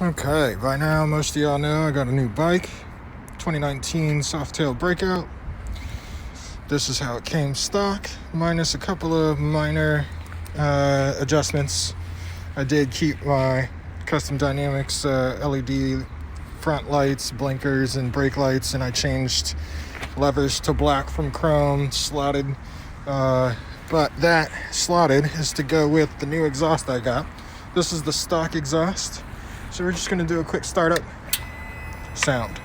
Okay, by now most of y'all know I got a new bike, 2019 Softail Breakout. This is how it came stock, minus a couple of minor adjustments. I did keep my custom dynamics LED front lights, blinkers, and brake lights, and I changed levers to black from chrome, slotted. But that slotted is to go with the new exhaust I got. This is the stock exhaust. So we're just going to do a quick startup sound.